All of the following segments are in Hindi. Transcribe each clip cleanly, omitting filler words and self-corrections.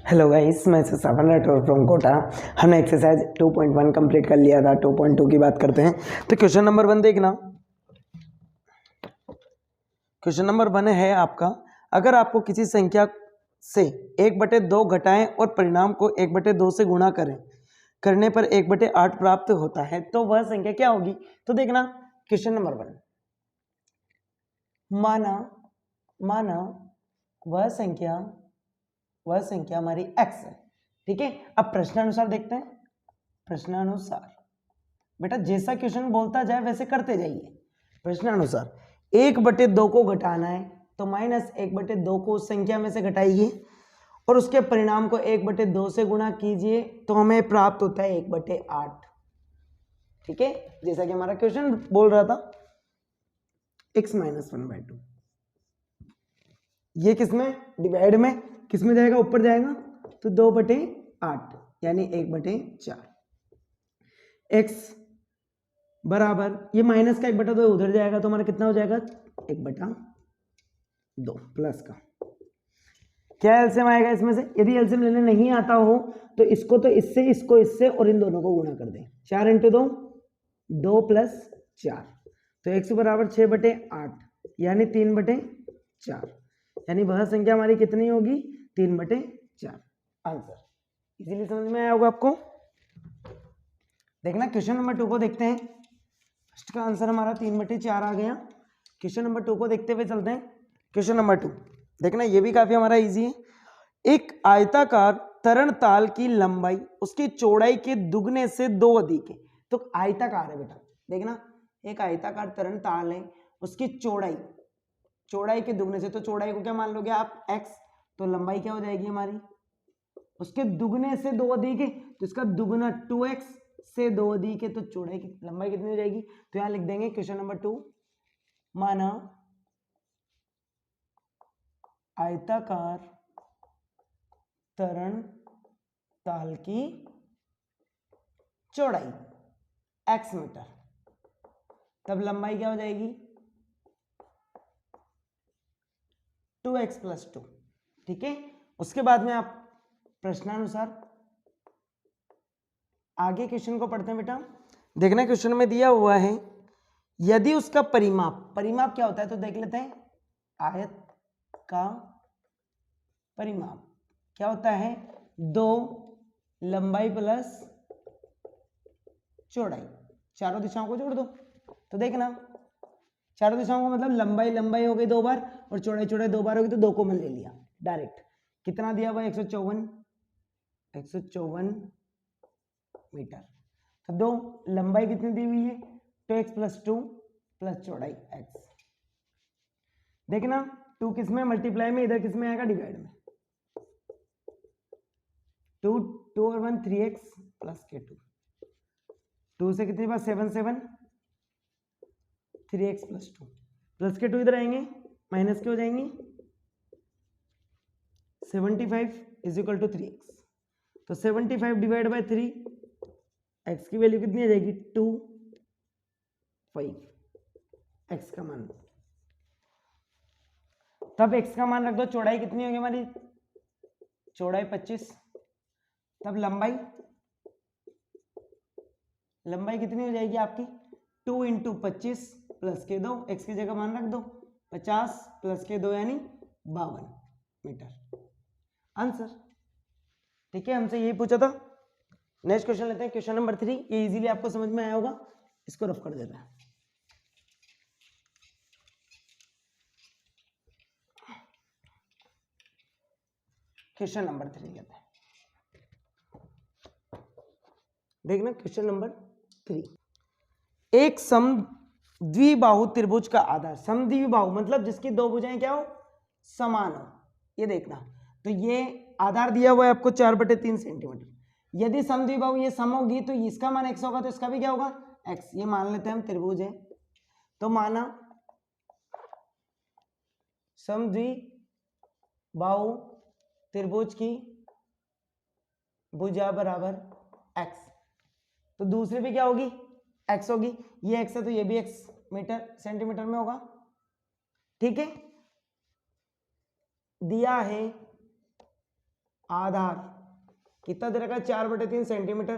हेलो गाइस, मैं सवन राठौर फ्रॉम कोटा। हमने एक्सरसाइज 2.1 कंप्लीट कर लिया था। 2.2 की बात करते हैं तो क्वेश्चन नंबर 1 देखना। क्वेश्चन नंबर 1 है आपका, अगर आपको किसी संख्या से 1/2 घटाएं और परिणाम को 1/2 से गुणा करने पर 1/8 प्राप्त होता है तो वह संख्या क्या होगी। तो देखना क्वेश्चन नंबर 1, माना वह संख्या हमारी x है, ठीक है। अब प्रश्नानुसार देखते हैं। प्रश्नानुसार बेटा जैसा क्वेश्चन बोलता जाए वैसे करते जाइए। प्रश्नानुसार 1/2 को घटाना है तो -1/2 को उस संख्या में से घटाइए और उसके परिणाम को 1/2 से गुणा कीजिए तो हमें प्राप्त होता है 1/8, ठीक है। जैसा कि हमारा क्वेश्चन बोल रहा था x - 1/2, ये किसमें डिवाइड में किसमें जाएगा, ऊपर जाएगा तो 2/8 यानी 1/4। x बराबर ये माइनस का 1/2 उधर जाएगा तो हमारा कितना हो जाएगा 1/2 प्लस का क्या एलसीएम आएगा इसमें से। यदि एलसीएम लेने नहीं आता हो तो इसको इससे और इन दोनों को गुणा कर दें। 4 × 2 2 + 4 तो x बराबर 6/8 यानी 3/4 यानी वह संख्या हमारी कितनी होगी 3/4। आंसर इजीली समझ में आया होगा आपको। देखना क्वेश्चन नंबर 2 को देखते हैं। फर्स्ट का आंसर हमारा 3/4 आ गया। क्वेश्चन नंबर 2 को देखते हुए चलते हैं। क्वेश्चन नंबर 2 देखना, ये भी काफी हमारा इजी है। एक आयताकार तरण ताल की लंबाई उसकी चौड़ाई के दुगने से 2 अधिक है। तो आयताकार है बेटा, देखना एक आयताकार तरण ताल है, उसकी चौड़ाई के दुगने से, तो चौड़ाई को क्या मान लोगे आप x, तो लंबाई क्या हो जाएगी हमारी उसके दुगने से 2 अधिक है तो इसका दुगना 2x से 2 अधिक है तो चौड़ाई की लंबाई कितनी हो जाएगी। तो यहां लिख देंगे क्वेश्चन नंबर 2, माना आयताकार तरण ताल की चौड़ाई x मीटर, तब लंबाई क्या हो जाएगी 2x + 2, ठीक है। उसके बाद में आप प्रश्नानुसार आगे क्वेश्चन को पढ़ते हैं बेटा। देखना क्वेश्चन में दिया हुआ है, यदि उसका परिमाप क्या होता है तो देख लेते हैं। आयत का परिमाप क्या होता है 2 लंबाई प्लस चौड़ाई, चारों दिशाओं को जोड़ दो तो देखना चारों दिशाओं का मतलब लंबाई हो गई 2 बार और चौड़ाई 2 बार होगी तो 2 कॉमन ले लिया डायरेक्ट। कितना दिया हुआ 154 मीटर। तो 2 लंबाई कितनी दी हुई है 2x + 2 प्लस चौड़ाई x। देखना 2 किस में मल्टीप्लाई में, इधर किस में आएगा डिवाइड में। 2 और 1 3x + k2, 2 से कितनी बार 7 7 3x + 2 प्लस के 2 इधर आएंगे माइनस के हो जाएंगे 75 = 3x। तो 75 डिवाइड बाय 3, x की वैल्यू कितनी आ जाएगी 2 5, x का मान, तब x का मान रख दो। चौड़ाई कितनी होगी हमारी चौड़ाई 25, तब लंबाई कितनी हो जाएगी आपकी 2 × 25 प्लस के 2, x की जगह मान रख दो 50 प्लस के 2 यानी 52 मीटर। आंसर, ठीक है, हमसे यही पूछा था। नेक्स्ट क्वेश्चन लेते हैं, क्वेश्चन नंबर 3। ये इजीली आपको समझ में आया होगा, इसको रफ कर देते हैं। क्वेश्चन नंबर 3 लेते हैं। देखना क्वेश्चन नंबर 3, एक समद्विबाहु त्रिभुज का आधार, समद्विबाहु मतलब जिसकी दो भुजाएं क्या हो समान हो, ये देखना। तो ये आधार दिया हुआ है आपको 4/3 सेंटीमीटर। यदि समद्विबाहु ये सम होगी तो इसका मान x होगा तो इसका भी क्या होगा x। ये मान लेते हैं हम त्रिभुज है, तो माना समद्विबाहु त्रिभुज की भुजा बराबर x, तो दूसरी भी क्या होगी x होगी। ये x है तो ये भी x सेंटीमीटर में होगा, ठीक है। दिया है आधार कितना दे रखा है 4/3 सेंटीमीटर।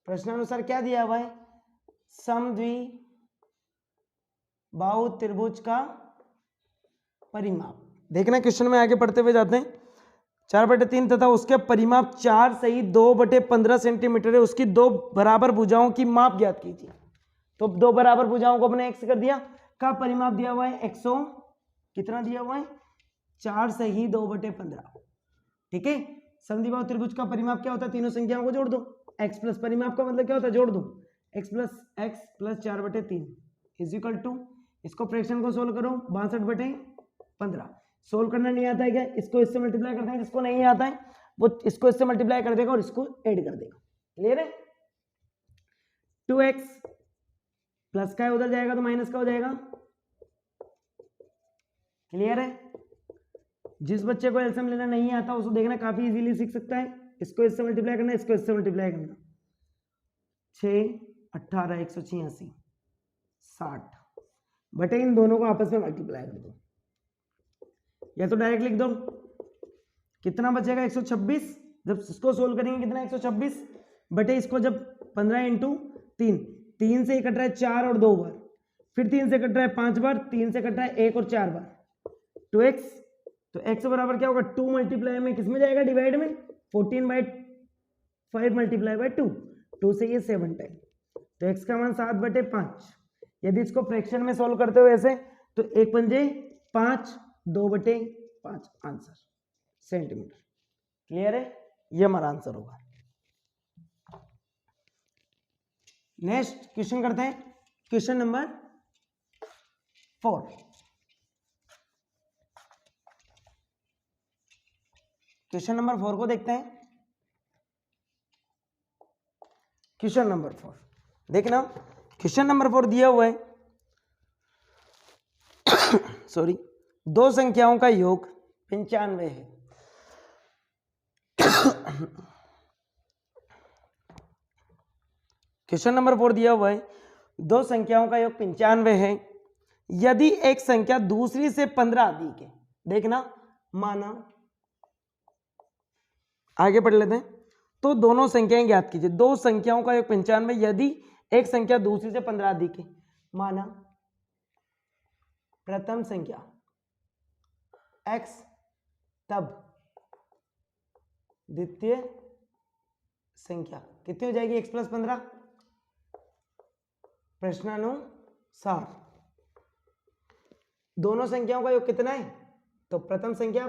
प्रश्नानुसार क्या दिया हुआ है, समद्विबाहु त्रिभुज का परिमाप। देखना क्वेश्चन में आगे पढ़ते हुए जाते हैं। 4/3 तथा उसके परिमाप 4 सही 2/15 सेंटीमीटर है, उसकी दो बराबर भुजाओं की माप ज्ञात कीजिए। तो दो बराबर भुजाओं को अपने एक्स कर दिया, का परिमाप दिया हुआ है 100 कितना दिया हुआ है 4 सही 2/15। ठीक है, समद्विबाहु त्रिभुज का परिमाप क्या होता है, तीनों संख्याओं को जोड़ दो। x प्लस परिमाप का मतलब क्या होता है, जोड़ दो। x plus 4/3 is equal to, इसको फ्रैक्शन को सोल्व करो 62/15। सोल्व करना नहीं आता है क्या, इसको इससे मल्टीप्लाई कर देंगे, जिसको नहीं आता है वो इसको इससे मल्टीप्लाई कर देगा और इसको ऐड कर देगा। क्लियर है। 2x प्लस का उधर जाएगा तो माइनस का हो जाएगा। क्लियर है। जिस बच्चे को एलसीएम लेना नहीं आता उसको देखना काफी इजीली सीख सकता है। इसको इससे मल्टीप्लाई करना, इसको इससे मल्टीप्लाई करना। 6 18 186 60 बटे इन दोनों को आपस में मल्टीप्लाई कर दो, या तो डायरेक्ट लिख दो। कितना बचेगा 126, जब इसको सोल्व करेंगे कितना 126 बटे इसको जब 15 × 3, 3 से कट रहा है 4 और 2 बार, फिर 3 से कट रहा है 5 बार, 3 से कट रहा है 1 और 4 बार, 2x। तो x बराबर क्या होगा 2 मल्टीप्लाई में किस में जाएगा डिवाइड में 14/5 मल्टीप्लाई बाय 2, 2 से ये 7 टाइम, तो x का मान 7/5। यदि इसको फ्रैक्शन में सोल्व करते हुए ऐसे तो 1 पंजे 5 2/5 आंसर सेंटीमीटर। क्लियर है, ये हमारा आंसर होगा। नेक्स्ट क्वेश्चन करते हैं, क्वेश्चन नंबर 4। क्वेश्चन नंबर 4 को देखते हैं। क्वेश्चन नंबर 4 देखना, क्वेश्चन नंबर 4 दिया हुआ है सॉरी, दो संख्याओं का योग 95 है। क्वेश्चन नंबर 4 दिया हुआ है, दो संख्याओं का योग 95 है, यदि एक संख्या दूसरी से 15 अधिक है। देखना, माना आगे पढ़ लेते हैं, तो दोनों संख्याएं ज्ञात कीजिए। दो संख्याओं का योग 95 यदि एक संख्या दूसरी से 15 अधिक है। माना प्रथम संख्या x, तब द्वितीय संख्या कितनी हो जाएगी x प्लस 15। प्रश्नानुसार दोनों संख्याओं का योग कितना है, तो प्रथम संख्या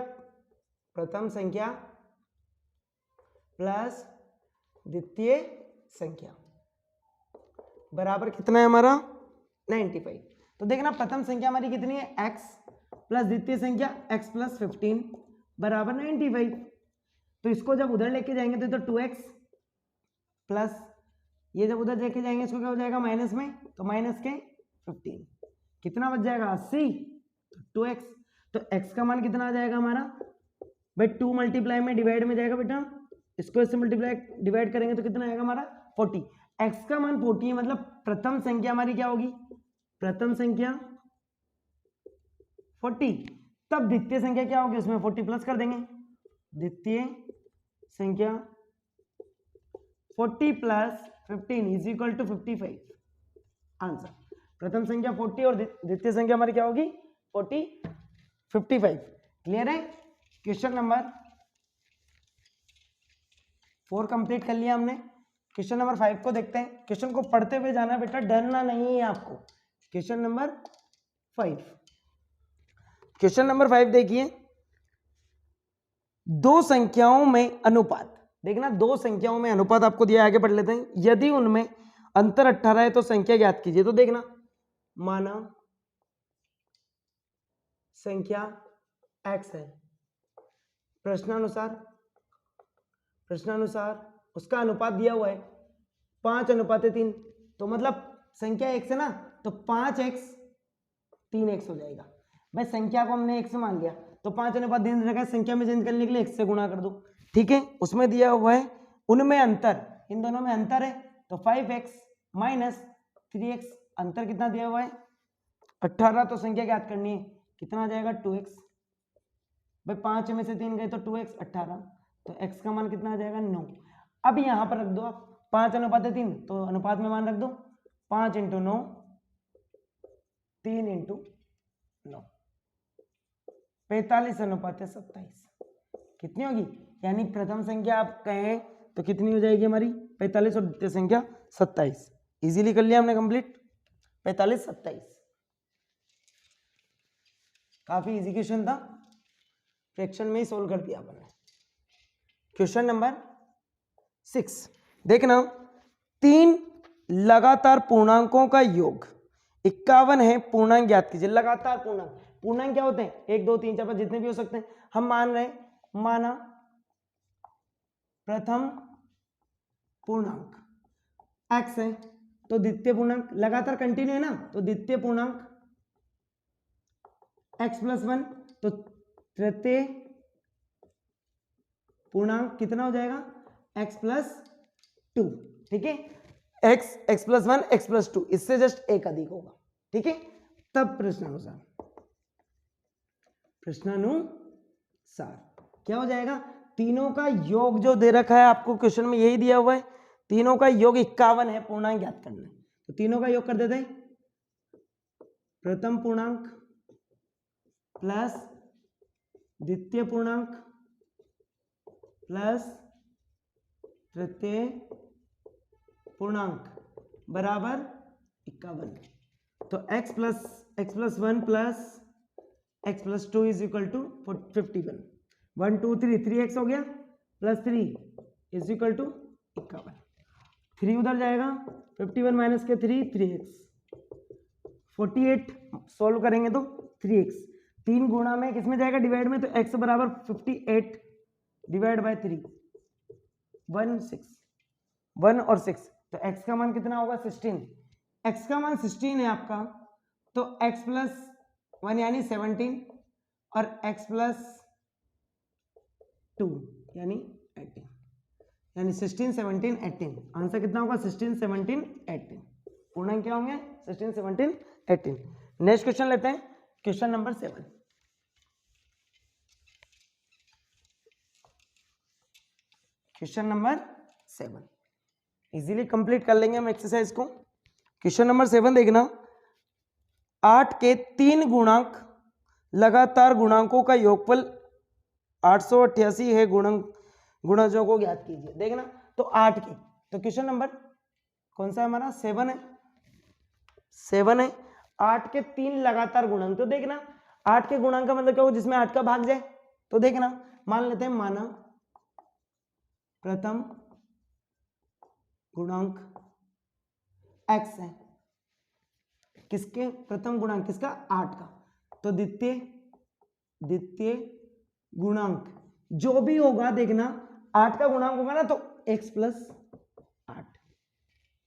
प्लस द्वितीय संख्या बराबर कितना है हमारा 95। तो देखना प्रथम संख्या हमारी कितनी है x प्लस द्वितीय संख्या x प्लस 15 बराबर 95। तो इसको जब उधर लेके जाएंगे तो 2x प्लस ये जब उधर लेके जाएंगे इसको क्या हो जाएगा माइनस में, तो माइनस के 15 कितना बच जाएगा 80, तो 2x। तो x का मान कितना आ जाएगा हमारा भाई 2 मल्टीप्लाई में डिवाइड में जाएगा बेटा, इसको इससे मल्टीप्लाई डिवाइड करेंगे तो कितना आएगा हमारा 40। x का मान 40 है, मतलब प्रथम संख्या हमारी क्या होगी, प्रथम संख्या 40, तब द्वितीय संख्या क्या होगी उसमें 40 प्लस कर देंगे। द्वितीय संख्या 40 plus 15 is equal to 55 answer. प्रथम संख्या 40 और द्वितीय संख्या हमारी क्या होगी 40 55। क्लियर है। क्वेश्चन नंबर 4 कंप्लीट कर लिया हमने। क्वेश्चन नंबर 5 को देखते हैं। क्वेश्चन को पढ़ते हुए जाना बेटा, डरना नहीं है आपको। क्वेश्चन नंबर 5, क्वेश्चन नंबर 5 देखिए, दो संख्याओं में अनुपात। देखना, दो संख्याओं में अनुपात आपको दिया, आगे पढ़ लेते हैं। यदि उनमें अंतर 18 है तो संख्या ज्ञात कीजिए। तो देखना, माना संख्या x है, प्रश्नानुसार उसका अनुपात दिया हुआ है 5:3। तो मतलब संख्या x है ना, तो 5x 3x हो जाएगा। भाई संख्या को हमने x मान लिया तो 5:3 रखा है, संख्या में चेंज करने के लिए x से गुणा कर दो। ठीक है, उसमें दिया हुआ है उनमें अंतर, इन दोनों में अंतर है तो 5x माइनस 3x, अंतर कितना दिया हुआ है 18। तो संख्या ज्ञात करनी है, कितना आ जाएगा 2x। भाई 5 में से 3 गए तो 2x 18, तो x का मान कितना आ जाएगा 9। अब यहाँ पर रख दो आप 5:3, तो अनुपात में मान रख दो 5 × 9 3 × 9 45:27 कितनी होगी, यानी प्रथम संख्या आप कहें तो कितनी हो जाएगी हमारी 45 और द्वितीय संख्या 27। इजीली कर लिया हमने कंप्लीट 45 27। काफी इजी क्वेश्चन था, फ्रैक्शन में ही सोल्व कर दिया अपन ने। क्वेश्चन नंबर 6 देखना, 3 लगातार पूर्णांकों का योग 51 है, पूर्णांक ज्ञात कीजिए। लगातार पूर्णांक क्या होते हैं, 1 2 3 4 5 जितने भी हो सकते हैं। हम माना प्रथम पूर्णांक x है, तो द्वितीय पूर्णांक लगातार कंटिन्यू है ना, तो द्वितीय पूर्णांक x + 1, तो तृतीय पूर्णांक कितना हो जाएगा x + 2। ठीक है, x + 1 x + 2, इससे जस्ट एक अधिक होगा। ठीक है, तब प्रश्नानुसार क्या हो जाएगा, तीनों का योग जो दे रखा है आपको क्वेश्चन में यही दिया हुआ है, तीनों का योग 51 है, पूर्णांक ज्ञात करना है। तो तीनों का योग कर देते हैं, प्रथम पूर्णांक प्लस द्वितीय पूर्णांक प्लस तृतीय पूर्णांक बराबर 51। तो x + 1 प्लस x + 2 = 51। 1 2 3 3x हो गया प्लस 3 = 51। 3 उधर जाएगा, 51 माइनस के 3 3x, 48 सॉल्व करेंगे तो 3x, 3 गुणा में किसमें जाएगा डिवाइड में, तो x बराबर 58 डिवाइड बाय 3 1 और 6, तो x का मान कितना होगा 16। x का मान 16 है आपका, तो x + 1 यानी 17 और x + 2 यानी 18, यानी 16 17 18। आंसर कितना होगा 16 17 18। पूर्णांक क्या होंगे 16 17 18। नेक्स्ट क्वेश्चन लेते हैं, question number 7। Question number 7 easily complete कर लेंगे हम एक्सरसाइज को। क्वेश्चन नंबर 7 देखना, 8 के 3 गुणांक लगातार गुणांकों का योगफल 888 है, गुणजों को ज्ञात कीजिए। देखना, तो 8 के, तो क्वेश्चन नंबर कौन सा है हमारा 7 है, 7 है। 8 के 3 लगातार गुणांक, तो देखना 8 के गुणांक का मतलब क्या होगा, जिसमें 8 का भाग जाए। तो देखना मान लेते हैं, माना प्रथम गुणांक x है, किसके प्रथम गुणांक किसका 8 का, तो द्वितीय गुणांक जो भी होगा, देखना 8 का गुणांक होगा ना, तो x + 8,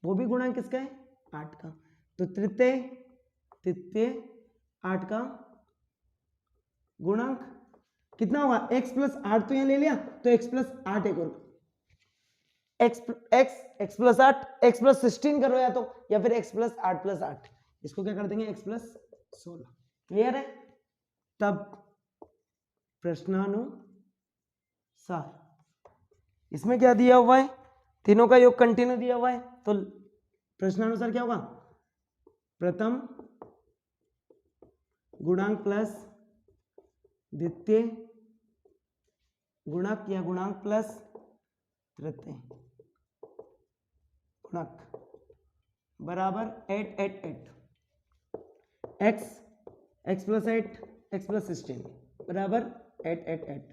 वो भी गुणांक किसका है 8 का, तो तृतीय 8 का गुणांक कितना होगा x + 8, तो यहां ले लिया, तो x + 8 एक और x + 8 x + 16 करो, या तो या फिर x + 8 + 8, इसको क्या कर देंगे x + 16। क्लियर है, तब प्रश्नानुसार इसमें क्या दिया हुआ है, तीनों का योग कंटिन्यू दिया हुआ है, तो प्रश्नानुसार क्या होगा, प्रथम गुणांक प्लस द्वितीय गुणक या गुणांक प्लस तृतीय गुणक बराबर 8 8 8, x + 8 x + 16 बराबर 8 8 8,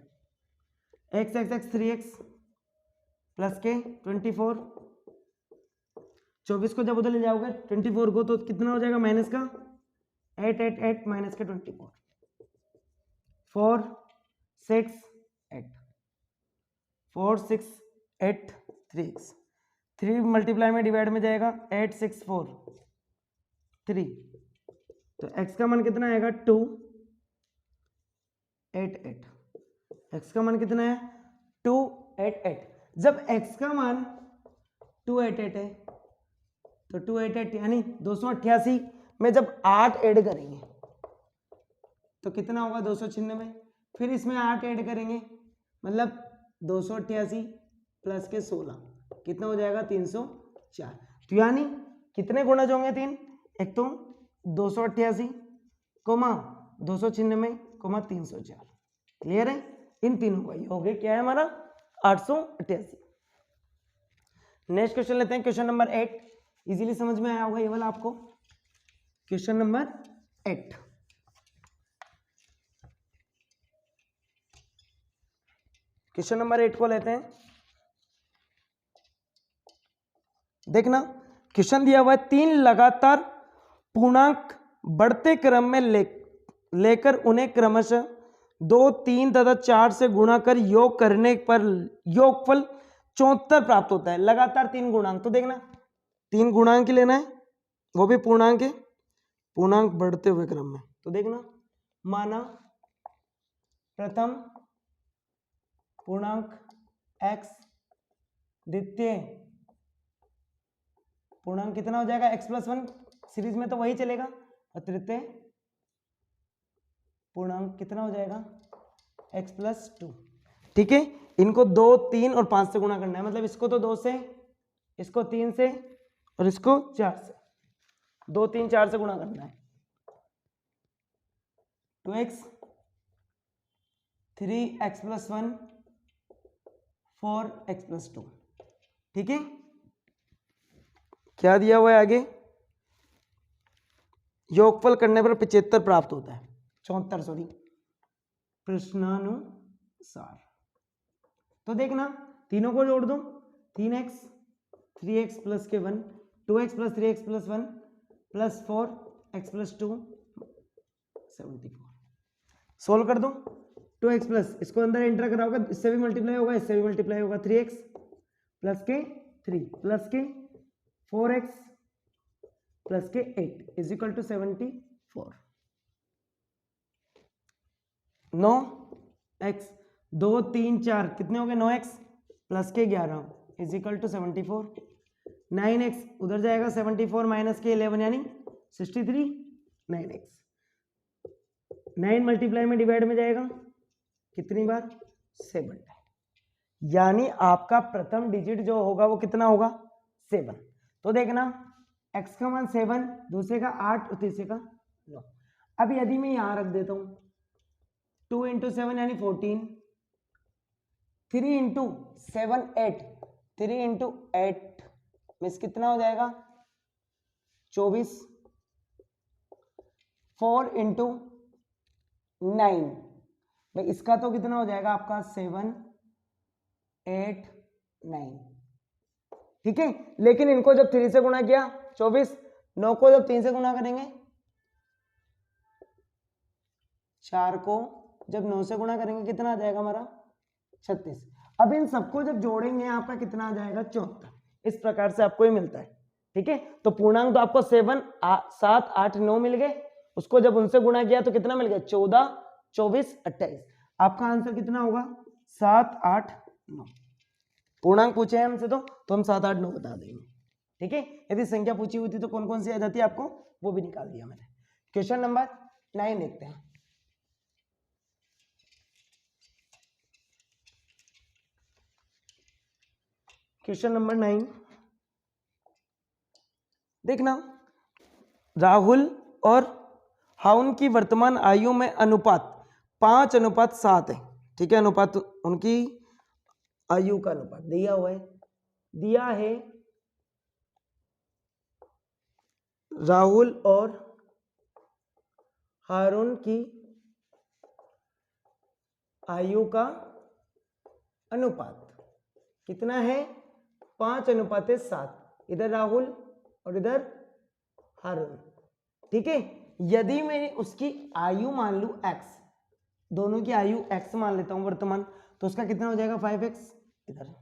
x 3x प्लस के 24, 24 को जब उधर ले जाओगे 24 को, तो कितना हो जाएगा माइनस का 8 8 8 माइनस के 24, 4 6 8, 4 6 8 3x, 3 मल्टीप्लाई में डिवाइड में जाएगा 8 6 4 3, तो x का मान कितना आएगा 2 8 8, x का मान कितना है 2 8 8। जब x का मान 2 8 8 है, तो 2 8 8 यानी 288 में जब 8 ऐड करेंगे तो कितना होगा 296, फिर इसमें 8 ऐड करेंगे, मतलब 288 प्लस के 16 कितना हो जाएगा 304। तो यानी कितने गुणज होंगे 3, एक तो 288 कोमा 296 कोमा 304। क्लियर है, इन तीनों का योग है क्या है हमारा 888। नेक्स्ट क्वेश्चन लेते हैं, क्वेश्चन नंबर 8। इजीली समझ में आया होगा ये वाला आपको। क्वेश्चन नंबर 8, क्वेश्चन नंबर 8 को लेते हैं। देखना क्वेश्चन दिया हुआ है 3 लगातार पूर्णांक बढ़ते क्रम में लेकर उन्हें क्रमशः 2, 3 तथा 4 से गुणा कर योग करने पर योगफल 74 प्राप्त होता है। लगातार 3 गुणांक, तो देखना 3 गुणांक लेना है, वो भी पूर्णांक है, पूर्णांक बढ़ते हुए क्रम में। तो देखना माना प्रथम पूर्णांक x, द्वितीय पूर्णांक कितना हो जाएगा x+1, सीरीज में तो वही चलेगा, और तृतीय पूर्णांक कितना हो जाएगा x+2। ठीक है, इनको 2, 3 और 5 से गुणा करना है, मतलब इसको तो 2 से, इसको 3 से और इसको 4 से, 2, 3, 4 से गुणा करना है। 2x 3x+1 4x+2। ठीक है, क्या दिया हुआ है आगे, योगफल करने पर 75 प्राप्त होता है, 74 सॉरी, प्रश्नानुसार। तो देखना तीनों को जोड़ दो, 3x 3x प्लस के 1, 2x plus 3x plus 1 plus 4x+2 74। Solve कर दो, 2x प्लस इसको अंदर एंटर करा होगा, इससे भी मल्टीप्लाई होगा, इससे भी मल्टीप्लाई होगा, 3x प्लस के 3 प्लस के 4x प्लस के 8 इज इक्वल टू 74। 9x 2, 3, 4 कितने हो गए 9x प्लस के 11 इज इक्वल टू 74। 9x उधर जाएगा 74 माइनस के 11 यानी 63। 9x 9 मल्टीप्लाई में डिवाइड में जाएगा कितनी बार 7 टाइम, यानी आपका प्रथम डिजिट जो होगा वो कितना होगा 7। तो देखना x का मान 7, दूसरे का 8 और तीसरे का 9। अब यदि मैं यहां रख देता हूं 2 इंटू 7 यानी 14, 3 इंटू 7 8, 3 इंटू 8 मीन्स कितना हो जाएगा 24, 4 इंटू 9 भाई इसका तो कितना हो जाएगा आपका 7 8 9। ठीक है, लेकिन इनको जब 3 से गुणा किया 24, 9 को जब 3 से गुणा करेंगे, 4 को जब 9 से गुणा करेंगे कितना आ जाएगा हमारा 36। अब इन सबको जब जोड़ेंगे आपका कितना आ जाएगा 74। इस प्रकार से आपको ये मिलता है। ठीक है, तो पूर्णांक तो आपको 7 7 8 9 मिल गए, उसको जब उनसे गुणा किया तो कितना मिल गया 14 24 28। आपका आंसर कितना होगा 7 8 9। पूर्णांक पूछे हैं हमसे तो हम 7 8 9 बता देंगे। ठीक है, यदि संख्या पूछी हुई थी तो कौन कौन सी आ जाती है आपको वो भी निकाल दिया मैंने। क्वेश्चन नंबर 9 देखते हैं। क्वेश्चन नंबर 9 देखना, राहुल और हाउन की वर्तमान आयु में अनुपात 5:7 है। ठीक है, अनुपात उनकी आयु का अनुपात दिया हुआ है, दिया है राहुल और हारून की आयु का अनुपात कितना है 5:7, इधर राहुल और इधर हारून। ठीक है, यदि मैं उसकी आयु मान लू x, दोनों की आयु x मान लेता हूं वर्तमान, तो उसका कितना हो जाएगा 5x, इधर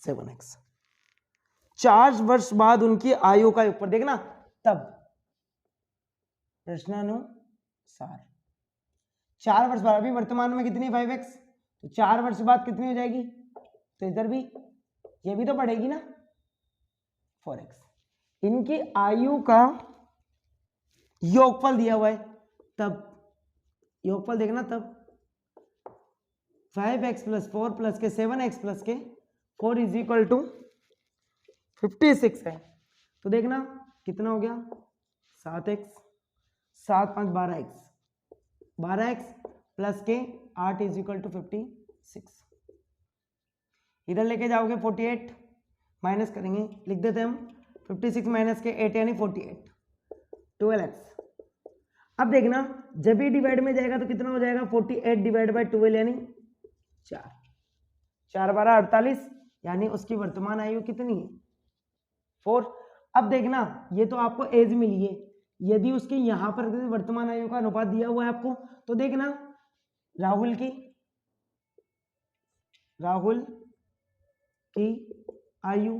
7x। 4 वर्ष बाद उनकी आयु का ऊपर देखना, तब प्रश्नानुसार 4 वर्ष बाद, अभी वर्तमान में कितनी 5x, तो 4 वर्ष बाद कितनी हो जाएगी, तो इधर भी ये भी तो बढ़ेगी ना 4x। इनकी आयु का योगफल दिया हुआ है, तब योगफल देखना, तब 5x प्लस 4 प्लस के 7x प्लस के 4 इज इक्वल टू 56 है। तो देखना कितना हो गया 7x 7 5 12x प्लस के 8 इज इक्वल टू 56। इधर लेके जाओगे 48 माइनस करेंगे, लिख देते हैं हम 56 माइनस के 8 यानी 48 12x। अब देखना जब ये डिवाइड में जाएगा तो कितना हो जाएगा 48 डिवाइड बाय 12 यानी 4 4 12 48 यानी उसकी वर्तमान आयु कितनी है 4। अब देखना ये तो आपको एज मिली है, यदि उसके यहां पर वर्तमान आयु का अनुपात दिया हुआ है आपको तो देखना राहुल की आयु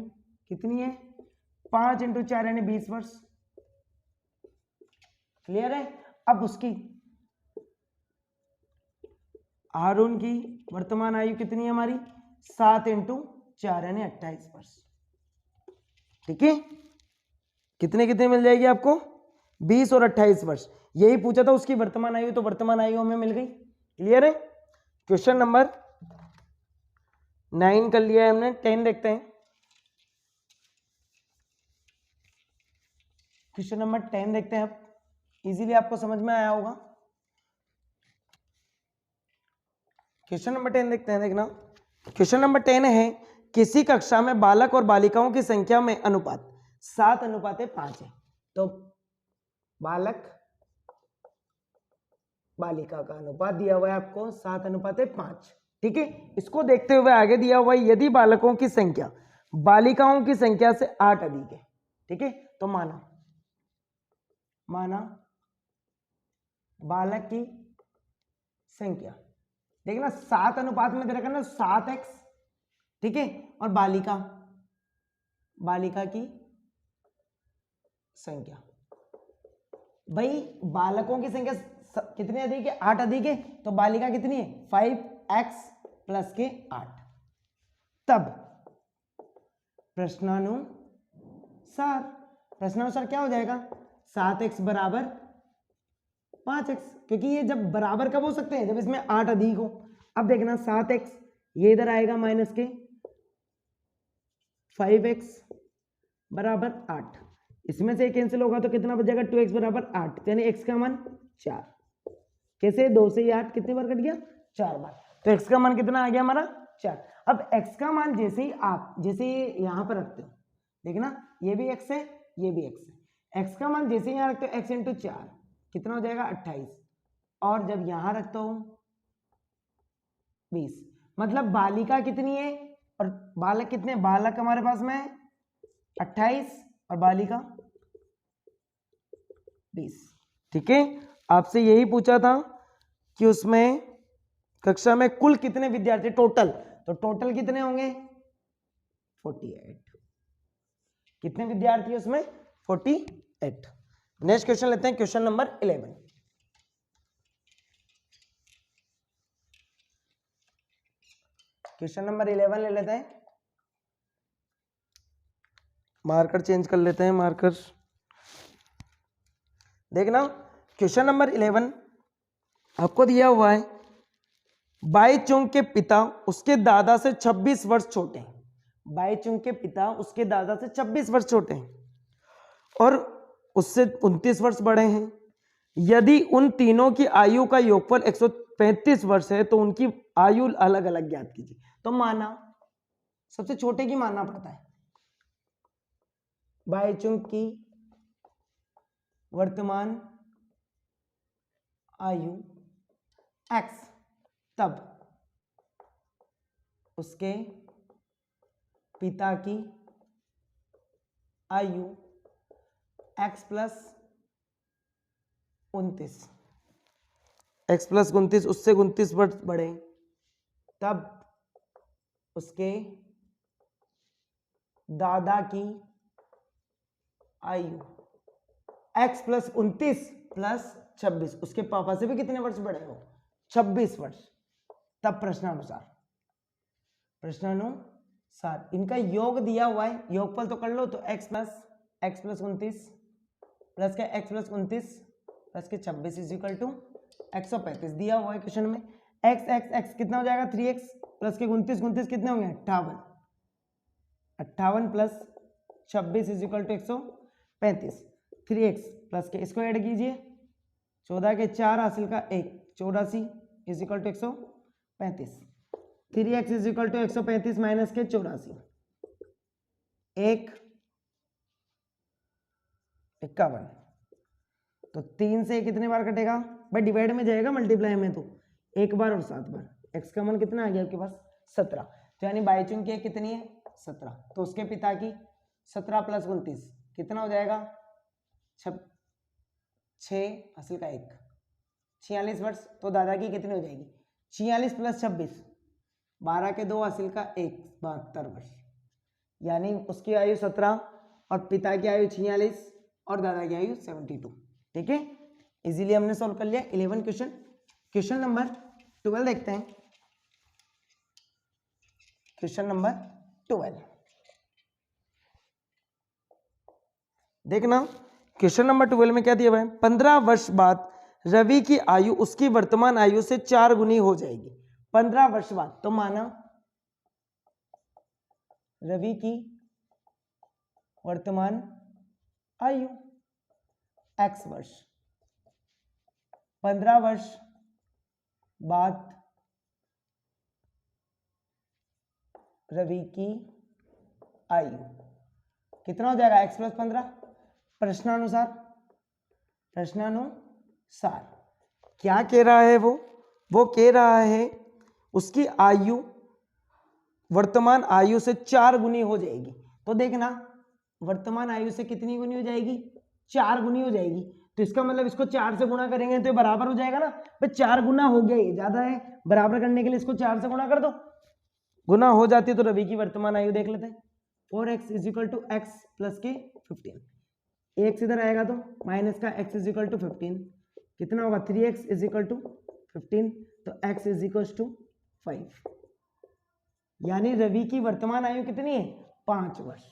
कितनी है 5 × 4 यानी 20 वर्ष। क्लियर है। अब उसकी अरुण की वर्तमान आयु कितनी है हमारी 7 × 4 यानी 28 वर्ष। ठीक है, कितने कितने मिल जाएगी आपको 20 और 28 वर्ष। यही पूछा था उसकी वर्तमान आयु, तो वर्तमान आयु हमें मिल गई। क्लियर है। क्वेश्चन नंबर 9 कर लिया है हमने, 10 देखते हैं। क्वेश्चन नंबर 10 देखते हैं। अब इजीली आपको समझ में आया होगा। क्वेश्चन नंबर 10 देखते हैं। देखना क्वेश्चन नंबर 10 है किसी कक्षा में बालक और बालिकाओं की संख्या में अनुपात 7:5 है। तो बालक बालिका का अनुपात दिया हुआ है आपको 7:5। ठीक है, इसको देखते हुए आगे दिया हुआ है यदि बालकों की संख्या बालिकाओं की संख्या से 8 अधिक है। ठीक है, तो माना बालक की संख्या देखना 7 अनुपात में दे रखा ना 7x। ठीक है, और बालिका की संख्या, भाई बालकों की संख्या कितनी अधिक है 8 अधिक है, तो बालिका कितनी है 5x प्लस के 8। तब प्रश्नानुसार क्या हो जाएगा 7x बराबर 5x, क्योंकि ये जब बराबर कब हो सकते हैं जब इसमें 8 अधिक हो। अब देखना 7x ये इधर आएगा माइनस के 5x बराबर 8, इसमें से कैंसिल होगा तो कितना बच जाएगा 2x बराबर 8, यानी x का मान 4। कैसे 2 से 8 कितनी बार कट गया 4 बार, तो x का मान कितना आ गया हमारा 4। अब x का मान जैसे ही आप यहां पर रखते हो, देखना ये भी x है ये भी x है, x का मान जैसे ही यहां रखते हो x × 4 कितना हो जाएगा 28, और जब यहां रखता हूं 20, मतलब बालिका कितनी है और बालक कितने, बालक हमारे पास में 28 और बालिका 20। ठीक है, आपसे यही पूछा था कि उसमें कक्षा में कुल कितने विद्यार्थी टोटल, तो टोटल कितने होंगे 48। कितने विद्यार्थी उसमें 48। नेक्स्ट क्वेश्चन लेते हैं, क्वेश्चन नंबर 11। क्वेश्चन नंबर 11 ले लेते हैं। मार्कर चेंज कर लेते हैं, मार्कर। देखना क्वेश्चन नंबर 11 आपको दिया हुआ है बाईचुंग के पिता उसके दादा से 26 वर्ष छोटे हैं। बाईचुंग के पिता उसके दादा से 26 वर्ष छोटे हैं और उससे 29 वर्ष बड़े हैं। यदि उन तीनों की आयु का योगफल 135 वर्ष है तो उनकी आयु अलग अलग ज्ञात कीजिए। तो माना सबसे छोटे की मानना पड़ता है, बाईचुंग की वर्तमान आयु x, तब उसके पिता की आयु x प्लस 29 उससे 29 वर्ष बढ़े, तब उसके दादा की आयु x प्लस 29 प्लस 26, उसके पापा से भी कितने वर्ष बड़े हो 26 वर्ष। तब प्रश्नानुसार इनका योग दिया हुआ है, योगफल तो कर लो, तो x प्लस 29 प्लस के x प्लस 29 प्लस के 26 इज इक्वल टू 135 दिया हुआ है क्वेश्चन में। एक्स एक्स एक्स कितना हो जाएगा 3x प्लस के 29 29 कितने होंगे 58 58 plus 26 is equal to 135 3x plus के इसको ऐड कीजिए 14 के 4 हासिल का 1 84 is equal to 135 3x is equal to 135 minus के 84 1 51 तो 3 से कितने बार कटेगा भाई डिवाइड में जाएगा मल्टीप्लाई में तो एक बार और 7 बार x का मान कितना आ गया आपके पास 17 तो यानी बाईचुंग की कितनी है 17 तो उसके पिता की 17 प्लस 29 कितना हो जाएगा 6 हासिल का 1 46 वर्ष तो दादा की कितनी हो जाएगी 46 प्लस 26 12 के 2 हासिल का 1 72 वर्ष यानी उसकी आयु 17 और पिता की आयु 46 और दादा की आयु 72 ठीक है इजीली हमने सॉल्व कर लिया 11 क्वेश्चन क्वेश्चन नंबर 12 देखते हैं क्वेश्चन नंबर 12 देखना क्वेश्चन नंबर 12 में क्या दिया हुआ है 15 वर्ष बाद रवि की आयु उसकी वर्तमान आयु से 4 गुनी हो जाएगी 15 वर्ष बाद तो माना रवि की वर्तमान आयु x वर्ष 15 वर्ष बाद रवि की आयु कितना हो जाएगा x प्लस 15 प्रश्नानुसार क्या कह रहा है वो कह रहा है उसकी आयु वर्तमान आयु से 4 गुनी हो जाएगी तो देखना वर्तमान आयु से कितनी गुनी हो जाएगी 4 गुनी हो जाएगी तो इसका मतलब इसको 4 से गुणा करेंगे तो ये बराबर हो जाएगा ना भाई 4 गुना हो गया ये ज्यादा है बराबर करने के लिए इसको 4 से गुणा कर दो गुना हो जाती है तो रवि की वर्तमान आयु देख लेते हैं 4x is equal to x plus के 15 x इधर आएगा तो माइनस का x इज इक्वल टू 15 कितना होगा 3x इज इक्वल टू 15 तो x इज इक्वल टू 5 यानी रवि की वर्तमान आयु कितनी है 5 वर्ष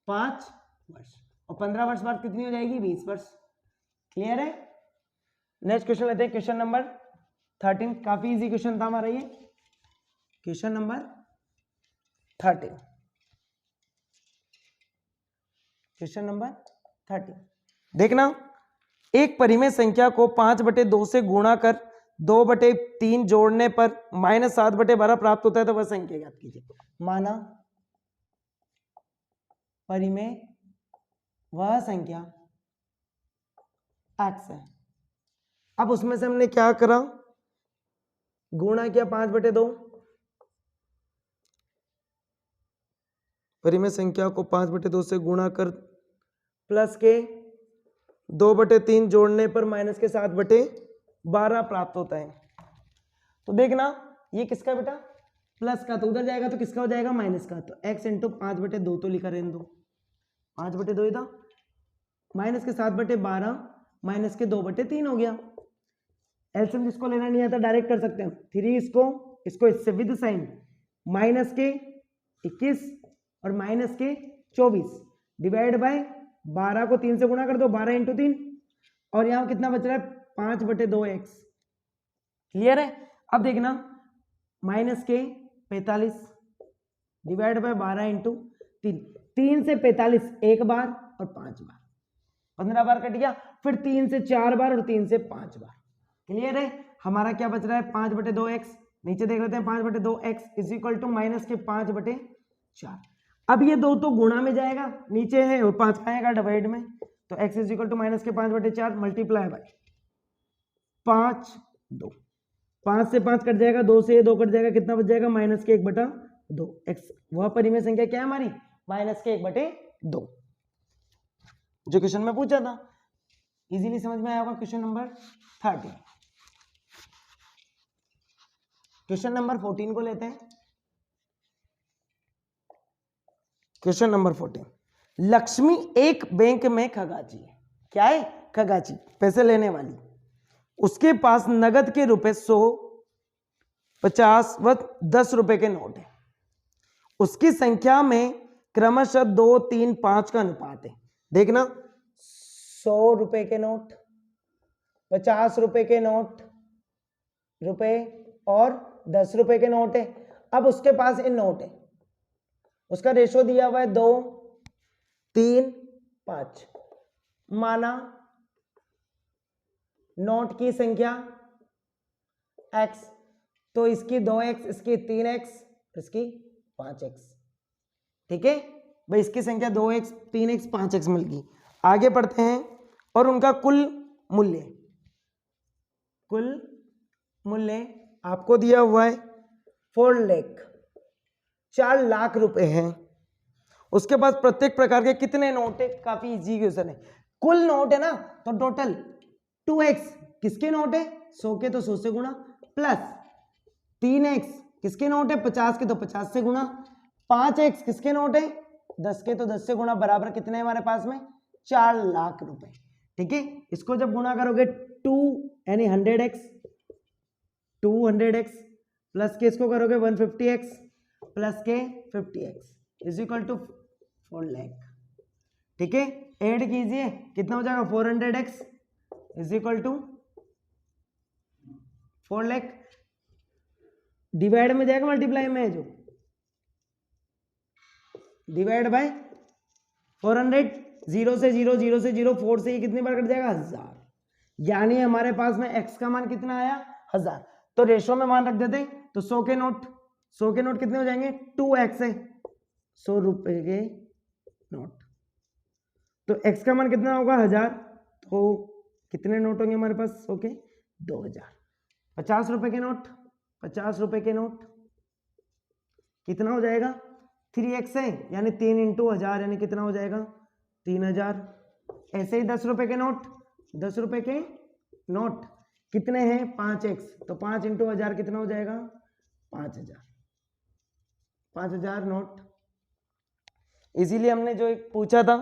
और 15 वर्ष बाद कितनी हो जाएगी 20 वर्ष क्लियर है नेक्स्ट क्वेश्चन लेते हैं क्वेश्चन नंबर 13 काफी इजी क्वेश्चन था हमारा ये क्वेश्चन नंबर 13 क्वेश्चन नंबर 13 देखना एक परिमेय संख्या को 5/2 से गुणा कर 2/3 जोड़ने पर -7/12 प्राप्त होता है तो वह संख्या ज्ञात कीजिए माना परिमेय वह संख्या x है अब उसमें से हमने क्या करा गुणा किया 5/2 परिमेय संख्या को 5/2 से गुणा कर प्लस के 2/3 जोड़ने पर माइनस के 7/12 प्राप्त होता है तो देखना ये किसका बेटा प्लस का तो उधर जाएगा तो किसका हो जाएगा माइनस का तो x इंटू 5/2 तो लिखा रहने दो 5/2 था माइनस के 7/12 माइनस के 2/3 हो गया एलसीएम जिसको लेना नहीं आता डायरेक्ट कर सकते हैं 3 इसको इससे विद साइन माइनस के 21 और माइनस के 24 डिवाइड बाय 12 को 3 से गुणा कर दो 12 इंटू 3 और यहाँ कितना बच रहा है 5/2x क्लियर है अब देखना माइनस के 45 डिवाइड बाय 12 इंटू 3 से 45 एक बार और 5 बार 15 बार कट गया फिर 3 से 4 बार और 3 से 5 बार क्लियर है हमारा क्या बच रहा है 5/2x नीचे देख लेते हैं 5/2x is equal to minus के 5/4 अब ये 2 तो गुणा में जाएगा नीचे है और 5 आएगा डिवाइड में तो x is equal to minus के 5/4 मल्टीप्लाई बाय 5 2 5 से 5 कट जाएगा 2 से 2 कट जाएगा कितना बच जाएगा माइनस के 1/2 x वह परिमेय संख्या क्या है हमारी माइनस के 1/2 जो क्वेश्चन में पूछा था इजीली समझ में आया होगा क्वेश्चन नंबर 13 क्वेश्चन नंबर 14 को लेते हैं क्वेश्चन नंबर 14 लक्ष्मी एक बैंक में खगाची है क्या है खगाची पैसे लेने वाली उसके पास नगद के रुपए 100 50 व 10 रुपए के नोट है उसकी संख्या में क्रमशः 2 3 5 का अनुपात है देखना 100 रुपए के नोट 50 रुपए के नोट रुपए और 10 रुपए के नोट है। अब उसके पास इन नोट है, उसका रेशो दिया हुआ है 2, 3, 5। माना नोट की संख्या x, तो इसकी 2x, इसकी 3x, इसकी 5x। ठीक है भाई, इसकी संख्या 2x, 3x, 5x मिल गई। आगे बढ़ते हैं और उनका कुल मूल्य आपको दिया हुआ है 4 लाख रुपए हैं। उसके बाद प्रत्येक प्रकार के कितने नोट है, काफी इजी क्वेश्चन है। कुल नोट है ना, तो टोटल 2x किसके नोट है, 100 के, तो 100 से गुणा, प्लस 3x किसके नोट है, 50 के, तो 50 से गुणा, 5x किसके नोट है, 10 के, तो 10 से गुणा, बराबर कितने हमारे पास में 4 लाख रुपए। ठीक है, इसको जब गुणा करोगे 2 यानी 100x, 200x प्लस के इसको करोगे 150x प्लस के 50x is equal to 4 lakh. ठीक है, ऐड कीजिए, कितना हो जाएगा 400x is equal to 4 lakh. Divide में जाएगा मल्टीप्लाई में, जो डिवाइड बाय 400, 0 से 0, 0 से 0, 4 से ये कितनी बार कट जाएगा 1000, यानी हमारे पास में x का मान कितना आया 1000। तो रेशो में मान रख देते, तो 100 के नोट कितने हो जाएंगे 2x है, 100 रुपए के नोट, तो x का मान कितना होगा 1000, तो कितने नोट होंगे हमारे पास 100 के 2000। 50 रुपए के नोट, 50 रुपए के नोट कितना हो जाएगा 3x है, यानी 3 इंटू 1000, यानी कितना हो जाएगा 3000। ऐसे ही 10 रुपए के नोट, 10 रुपए के नोट कितने हैं 5x, तो 5 इंटू 1000 कितना हो जाएगा 5000, 5000 नोट। इसीलिए हमने जो एक पूछा था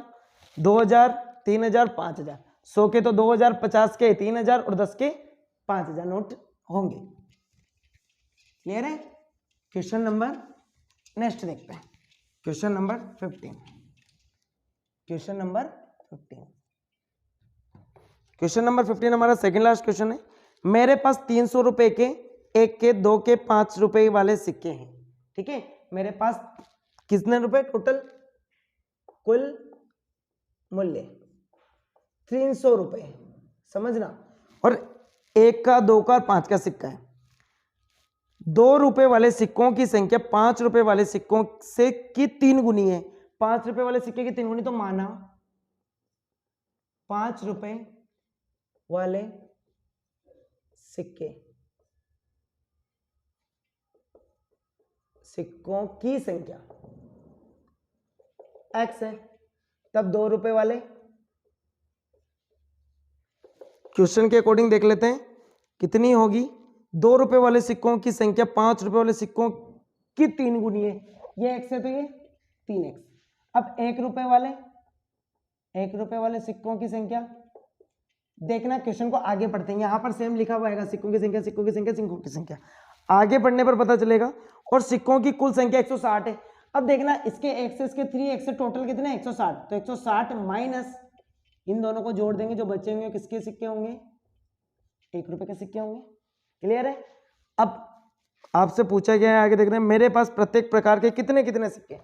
2000, 3000, 5000, 100 के तो 2000, 50 के 3000 और 10 के 5000 नोट होंगे। क्लियर है। क्वेश्चन नंबर नेक्स्ट देखते हैं, question number 15। Question number 15, question number 15 हमारा सेकंड लास्ट क्वेश्चन है। मेरे पास 300 रुपए के 1 के 2 के 5 रुपए वाले सिक्के हैं। ठीक है, मेरे पास कितने रुपए टोटल, कुल मूल्य 300 रुपए, समझना, और 1 का 2 का और 5 का सिक्का है। 2 रुपए वाले सिक्कों की संख्या 5 रुपए वाले सिक्कों से की 3 गुनी है। 5 रुपए वाले सिक्के की 3 गुनी, तो माना 5 रुपए वाले सिक्कों की संख्या x है, तब 2 रुपए वाले, क्वेश्चन के अकॉर्डिंग देख लेते हैं कितनी होगी। 2 रुपए वाले सिक्कों की संख्या 5 रुपए वाले सिक्कों की 3 गुनी है, ये x है तो ये 3x। अब 1 रुपए वाले सिक्कों की संख्या, देखना क्वेश्चन को आगे पढ़ते हैं, यहां पर सेम लिखा हुआ है सिक्कों की संख्या, सिक्कों की संख्या, सिक्कों की संख्या, आगे पढ़ने पर पता चलेगा। और सिक्कों की कुल संख्या 160 है। अब देखना इसके x से इसके 3x से टोटल कितने 160, तो 160 माइनस इन दोनों को जोड़ देंगे, जो बचे होंगे किसके सिक्के होंगे 1 रुपए के सिक्के होंगे। क्लियर है। अब आपसे पूछा गया है, आगे देख रहे हैं, मेरे पास प्रत्येक प्रकार के कितने कितने सिक्के,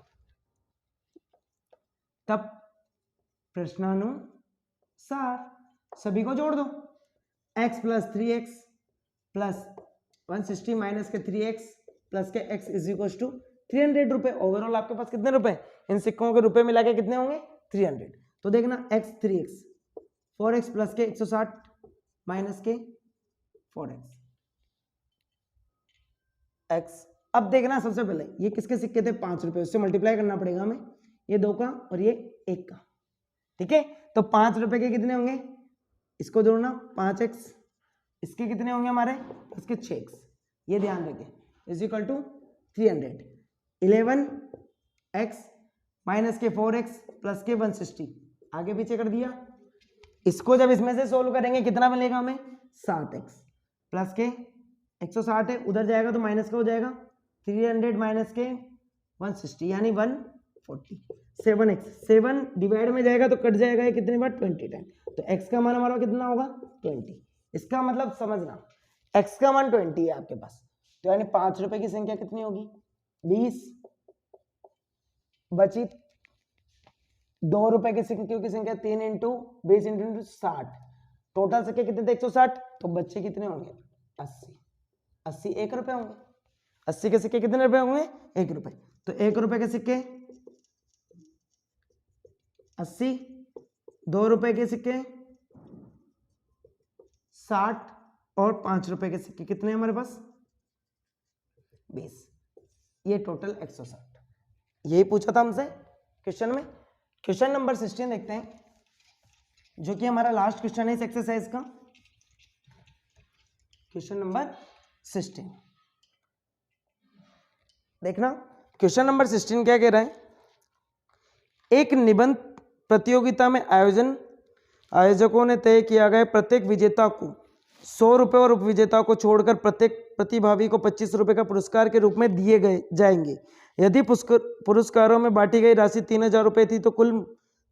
तब प्रश्नानुसार सभी को जोड़ दो, x plus 3x plus 160 minus के 3x प्लस के x इज इक्वल टू 300 रुपए। ओवरऑल आपके पास कितने रुपए, इन सिक्कों के रुपए मिला के कितने होंगे 300। तो देखना x 3x 4x प्लस के 160 माइनस के 4x x। अब देखना सबसे पहले ये किसके सिक्के थे 5 रुपए, उससे मल्टीप्लाई करना पड़ेगा हमें, ये 2 का और ये 1 का। ठीक है, तो 5 रुपए के कितने होंगे, इसको जोड़ना 5x, इसके कितने होंगे हमारे, इसके 6x, ये ध्यान रखें, is equal to 300। 11x minus के 4x प्लस के 160, आगे पीछे कर दिया। इसको जब इसमें से सोल्व करेंगे कितना मिलेगा हमें 7x प्लस के 160 है, उधर जाएगा तो माइनस का हो जाएगा 300 माइनस के 160 यानी 140। 7x 7 डिवाइड में जाएगा तो कट जाएगा, ये कितनी बार 20 टाइम, तो x का मान हमारा कितना होगा 20। इसका मतलब समझना x का मान 20 है आपके पास, तो यानी 5 रुपए की संख्या कितनी होगी 20, बची 2 रुपए की सिक्कों की संख्या 3 इंटू 20 इंटू 60, टोटल सिक्के कितने थे 160, तो बच्चे कितने होंगे 80, 80 1 रुपए होंगे, 80 के सिक्के कितने रुपए होंगे 1 रुपए, तो 1 रुपए के सिक्के 80, 2 रुपए के सिक्के 60 और 5 रुपए के सिक्के कितने हमारे पास 20, ये टोटल 160। यही पूछा था हमसे क्वेश्चन में। क्वेश्चन नंबर 16 देखते हैं, जो कि हमारा लास्ट क्वेश्चन है इस एक्सरसाइज का। क्वेश्चन नंबर 16 देखना। क्वेश्चन नंबर 16 क्या कह रहा है, एक निबंध प्रतियोगिता में आयोजकों ने तय किया गया प्रत्येक विजेता को 100 रुपए और उपविजेता को छोड़कर प्रत्येक प्रतिभागी को 25 रुपए का पुरस्कार के रूप में दिए गए जाएंगे। यदि पुरस्कारों में बांटी गई राशि 3000 रुपए थी तो कुल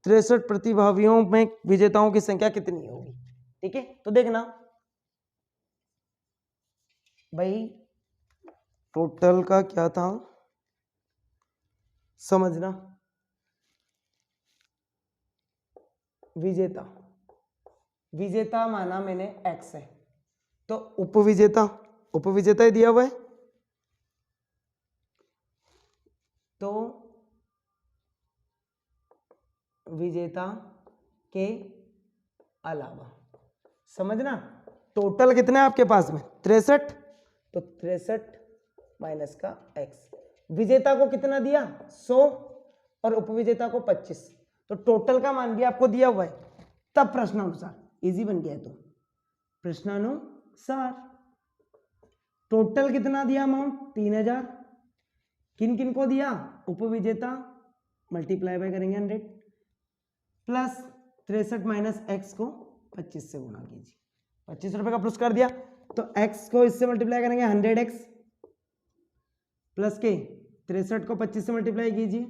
63 प्रतिभागियों में विजेताओं की संख्या कितनी होगी। ठीक है, तो देखना भाई टोटल का क्या था समझना। विजेता माना मैंने x है, तो उपविजेता ही दिया हुआ है, तो विजेता के अलावा समझना टोटल कितना है आपके पास में 63, तो 63 माइनस का x, विजेता को कितना दिया 100 और उपविजेता को 25, तो टोटल का मान भी आपको दिया हुआ है। तब प्रश्नानुसार इजी बन गया, तो प्रश्नानुसार टोटल कितना दिया अमाउंट 3000, किन किन को दिया उपविजेता, मल्टीप्लाई बाय करेंगे 100 प्लस 63 माइनस एक्स को 25 से गुणा कीजिए, 25 रुपए का पुरस्कार दिया, तो x को इससे मल्टीप्लाई करेंगे 100x प्लस के 63 को 25 से मल्टीप्लाई कीजिए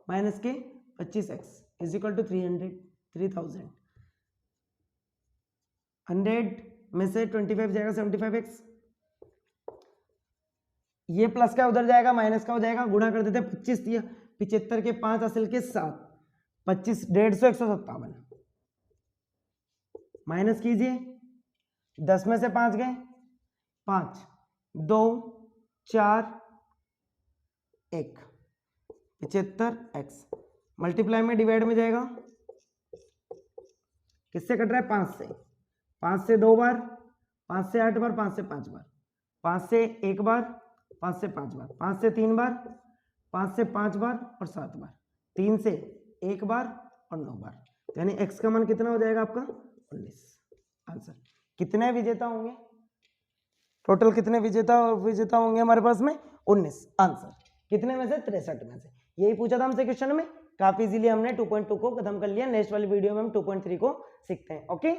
माइनस के 25x इज इक्वल टू 3000, 100 में से 25 जाएगा 75x, ये प्लस का उधर जाएगा माइनस का हो जाएगा, गुणा कर देते 25 दिया 75 के 5 असल के 7, 25 150 157 माइनस कीजिए 10 में से 5 गए 5 2 4 1 75x मल्टीप्लाई में डिवाइड में जाएगा, किससे कट रहा है 5 से 2 बार, 5 से 8 बार, 5 से 5 बार, 5 से 1 बार, 5 से 5 बार, 5 से 3 बार, 5 से 5 बार और 7 बार, 3 से 1 बार और 9 बार, यानी x का मान कितना हो जाएगा आपका 19। आंसर कितने विजेता होंगे, टोटल कितने विजेता और विजेता होंगे हमारे पास में 19। आंसर कितने में से 63 में से, यही पूछा था हमसे क्वेश्चन में। काफी इजीली हमने 2.2 को खत्म कर लिया। नेक्स्ट वाली वीडियो में हम 2.3 को सीखते हैं। ओके।